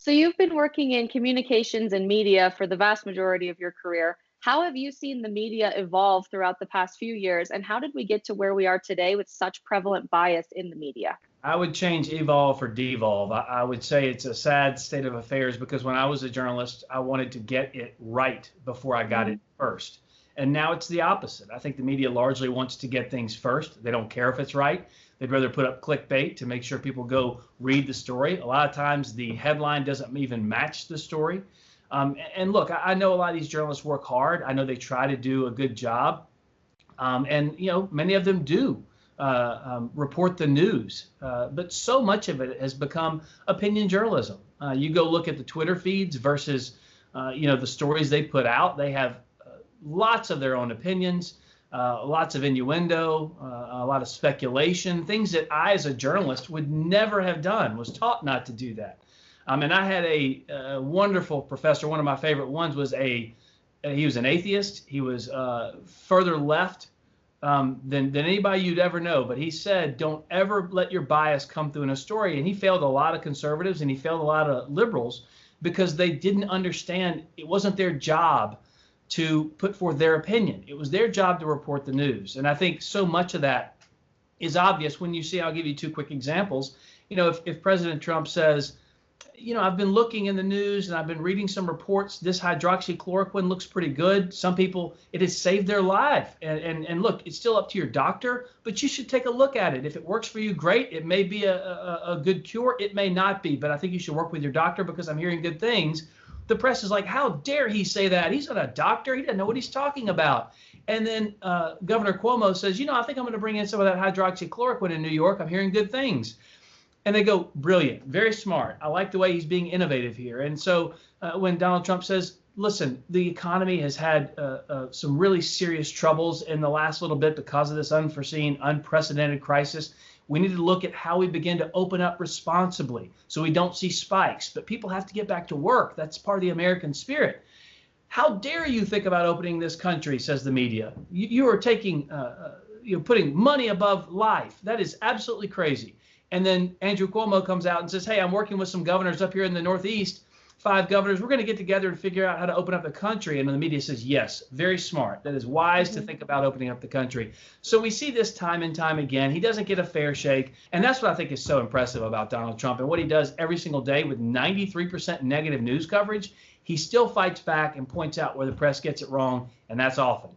So you've been working in communications and media for the vast majority of your career. How have you seen the media evolve throughout the past few years, and how did we get to where we are today with such prevalent bias in the media? I would change evolve for devolve. I would say it's a sad state of affairs because when I was a journalist, I wanted to get it right before I got Mhm. it first. And now it's the opposite. I think the media largely wants to get things first. They don't care if it's right. They'd rather put up clickbait to make sure people go read the story. A lot of times the headline doesn't even match the story. And look, I know a lot of these journalists work hard. I know they try to do a good job. And many of them do report the news, but so much of it has become opinion journalism. You go look at the Twitter feeds versus the stories they put out. They have lots of their own opinions, lots of innuendo, a lot of speculation, things that I, as a journalist, would never have done. Was taught not to do that. And I had a wonderful professor. One of my favorite ones was he was an atheist. He was further left than anybody you'd ever know. But he said, don't ever let your bias come through in a story. And he failed a lot of conservatives and he failed a lot of liberals because they didn't understand it wasn't their job to put forth their opinion. It was their job to report the news. And I think so much of that is obvious when you see, I'll give you two quick examples. If President Trump says, I've been looking in the news and I've been reading some reports. This hydroxychloroquine looks pretty good. Some people, it has saved their life. And look, it's still up to your doctor, but you should take a look at it. If it works for you, great. It may be a good cure. It may not be, but I think you should work with your doctor because I'm hearing good things. The press is like, how dare he say that? He's not a doctor. He doesn't know what he's talking about. And then Governor Cuomo says, I think I'm going to bring in some of that hydroxychloroquine in New York. I'm hearing good things. And they go, brilliant, very smart. I like the way he's being innovative here. And so when Donald Trump says, listen, the economy has had some really serious troubles in the last little bit because of this unforeseen, unprecedented crisis. We need to look at how we begin to open up responsibly so we don't see spikes. But people have to get back to work. That's part of the American spirit. How dare you think about opening this country, says the media. You are taking, putting money above life. That is absolutely crazy. And then Andrew Cuomo comes out and says, hey, I'm working with some governors up here in the Northeast, 5 governors. We're going to get together and figure out how to open up the country. And the media says, yes, very smart. That is wise to think about opening up the country. So we see this time and time again. He doesn't get a fair shake. And that's what I think is so impressive about Donald Trump and what he does every single day with 93% negative news coverage. He still fights back and points out where the press gets it wrong. And that's often.